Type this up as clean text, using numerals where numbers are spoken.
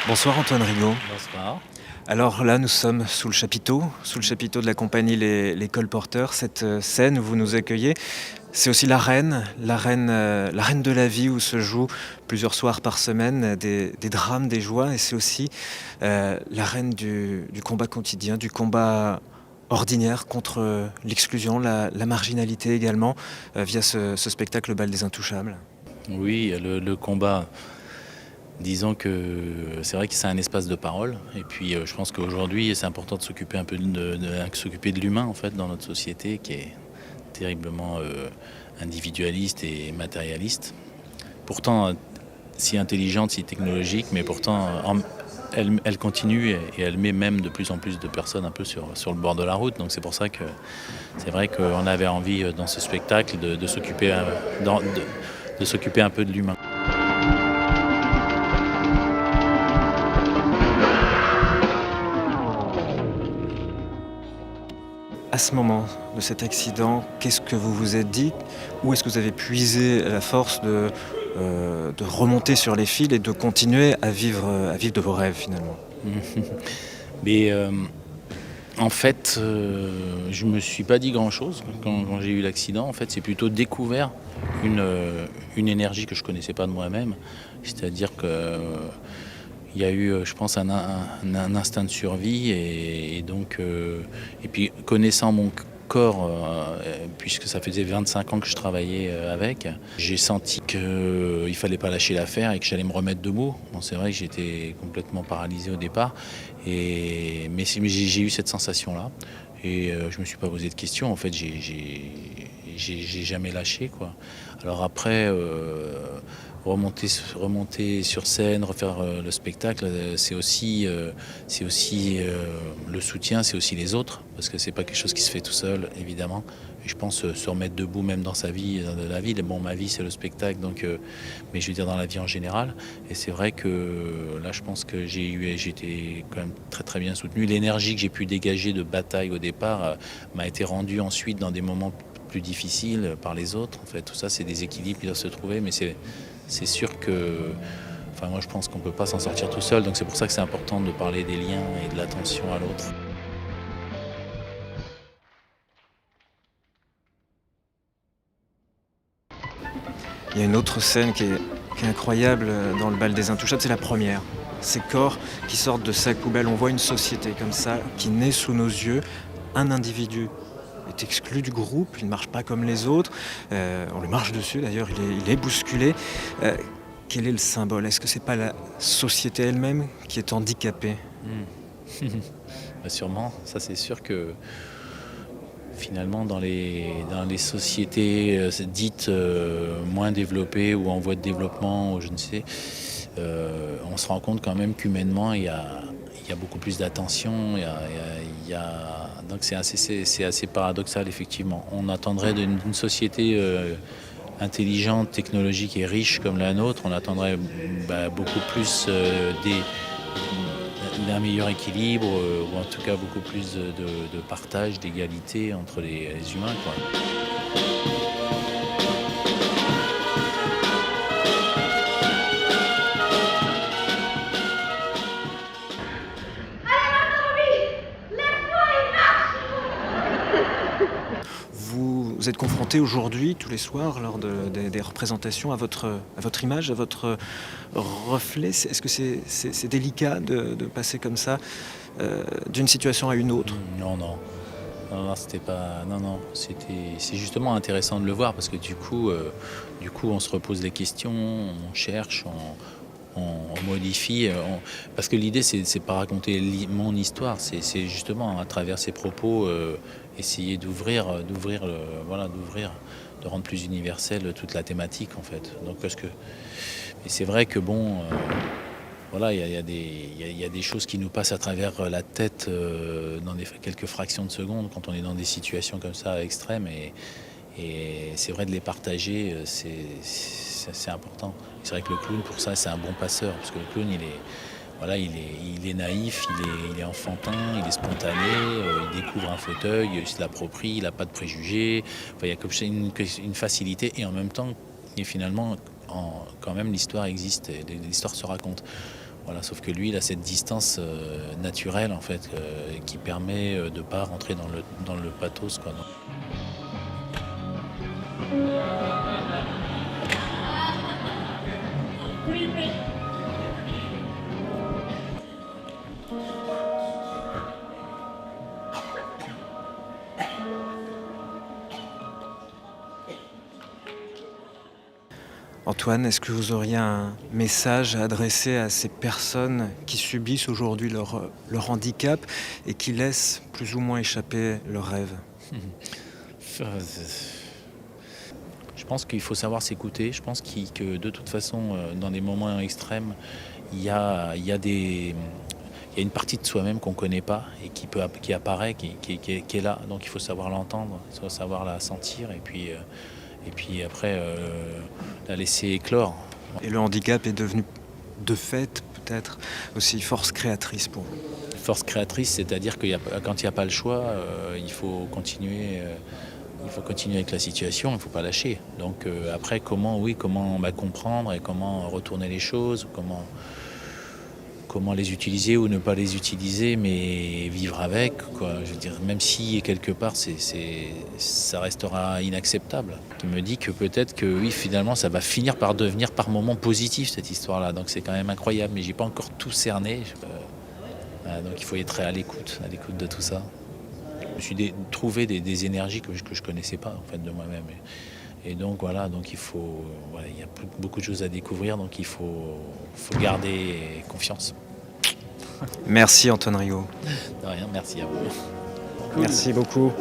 Bonsoir Antoine Rigaud. Bonsoir. Alors là, nous sommes sous le chapiteau de la compagnie Les Colporteurs. Cette scène où vous nous accueillez, c'est aussi l'arène de la vie où se jouent plusieurs soirs par semaine des drames, des joies. Et c'est aussi l'arène du combat quotidien, du combat ordinaire contre l'exclusion, la marginalité également, via ce spectacle Bal des Intouchables. Oui, le combat, disons que c'est vrai que c'est un espace de parole. Et puis je pense qu'aujourd'hui, c'est important de s'occuper un peu s'occuper de l'humain en fait dans notre société qui est terriblement individualiste et matérialiste. Pourtant, si intelligente, si technologique, mais pourtant elle continue et elle met même de plus en plus de personnes un peu sur le bord de la route. Donc c'est pour ça que c'est vrai qu'on avait envie dans ce spectacle de s'occuper de s'occuper un peu de l'humain. À ce moment de cet accident, qu'est-ce que vous vous êtes dit? Où est-ce que vous avez puisé la force de remonter sur les fils et de continuer à vivre de vos rêves finalement? Mais en fait, je me suis pas dit grand-chose quand j'ai eu l'accident. En fait, c'est plutôt découvert une énergie que je connaissais pas de moi-même. C'est-à-dire que il y a eu, je pense, un instinct de survie et donc et puis connaissant mon corps, puisque ça faisait 25 ans que je travaillais avec, j'ai senti qu'il fallait pas lâcher l'affaire et que j'allais me remettre debout. Bon, c'est vrai que j'étais complètement paralysé au départ, mais j'ai eu cette sensation-là et je me suis pas posé de questions. En fait, j'ai jamais lâché, quoi. Alors après, remonter sur scène, refaire le spectacle, c'est aussi le soutien, c'est aussi les autres, parce que c'est pas quelque chose qui se fait tout seul, évidemment. Et je pense se remettre debout même dans sa vie, dans la vie. Bon, ma vie c'est le spectacle, donc, mais je veux dire dans la vie en général. Et c'est vrai que là, je pense que j'ai été quand même très très bien soutenu. L'énergie que j'ai pu dégager de bataille au départ m'a été rendue ensuite dans des moments plus difficiles par les autres. En fait, tout ça, c'est des équilibres qui doivent se trouver, mais c'est sûr que, enfin, moi je pense qu'on ne peut pas s'en sortir tout seul, donc c'est pour ça que c'est important de parler des liens et de l'attention à l'autre. Il y a une autre scène qui est incroyable dans le Bal des Intouchables, c'est la première. Ces corps qui sortent de sacs poubelles, on voit une société comme ça qui naît sous nos yeux. Un individu est exclu du groupe, il ne marche pas comme les autres, on lui marche dessus d'ailleurs, il est bousculé. Quel est le symbole? Est-ce que c'est pas la société elle-même qui est handicapée? Bah sûrement, ça c'est sûr que finalement dans les sociétés dites moins développées ou en voie de développement, ou je ne sais, on se rend compte quand même qu'humainement il y a beaucoup plus d'attention, donc c'est assez paradoxal effectivement. On attendrait d'une société intelligente, technologique et riche comme la nôtre, on attendrait beaucoup plus d'un meilleur équilibre, ou en tout cas beaucoup plus de partage, d'égalité entre les humains, quoi. Vous êtes confronté aujourd'hui, tous les soirs, lors des représentations, à votre image, à votre reflet. Est-ce que c'est délicat de passer comme ça d'une situation à une autre? Non, non. Non, c'était pas. Non, non. C'est justement intéressant de le voir parce que du coup, on se repose des questions, on cherche, on modifie. Parce que l'idée, c'est pas raconter mon histoire, c'est justement à travers ces propos essayer d'ouvrir, de rendre plus universelle toute la thématique en fait. Donc parce que, et c'est vrai que bon. Voilà, il y a des choses qui nous passent à travers la tête dans quelques fractions de secondes quand on est dans des situations comme ça extrêmes. Et c'est vrai de les partager, c'est important. C'est vrai que le clown, pour ça, c'est un bon passeur, parce que le clown, il est naïf, il est enfantin, il est spontané, il découvre un fauteuil, il se l'approprie, il n'a pas de préjugés. Enfin, il y a comme ça une facilité, et en même temps, et finalement, quand même, l'histoire existe, et l'histoire se raconte. Voilà, sauf que lui, il a cette distance naturelle, en fait, qui permet de ne pas rentrer dans le pathos, quoi. Antoine, est-ce que vous auriez un message à adresser à ces personnes qui subissent aujourd'hui leur handicap et qui laissent plus ou moins échapper leurs rêves? Je pense qu'il faut savoir s'écouter. Je pense que de toute façon, dans des moments extrêmes, il y a une partie de soi-même qu'on ne connaît pas et qui apparaît, qui est là. Donc il faut savoir l'entendre, il faut savoir la sentir et puis après la laisser éclore. Et le handicap est devenu, de fait, peut-être aussi force créatrice pour vous. Force créatrice, c'est-à-dire que quand il n'y a pas le choix, il faut continuer. Il faut continuer avec la situation, il ne faut pas lâcher. Donc après, comment comprendre et comment retourner les choses, comment les utiliser ou ne pas les utiliser, mais vivre avec, quoi. Je veux dire, même si quelque part ça restera inacceptable. Qui me dit que peut-être que oui, finalement, ça va finir par devenir par moments positif cette histoire-là. Donc c'est quand même incroyable, mais j'ai pas encore tout cerné. Voilà, donc il faut être à l'écoute de tout ça. Je me suis trouvé des énergies que je connaissais pas en fait de moi-même. Et donc voilà, donc il y a beaucoup de choses à découvrir, donc il faut garder confiance. Merci Antoine Rigaud. De rien, merci à vous. Merci beaucoup.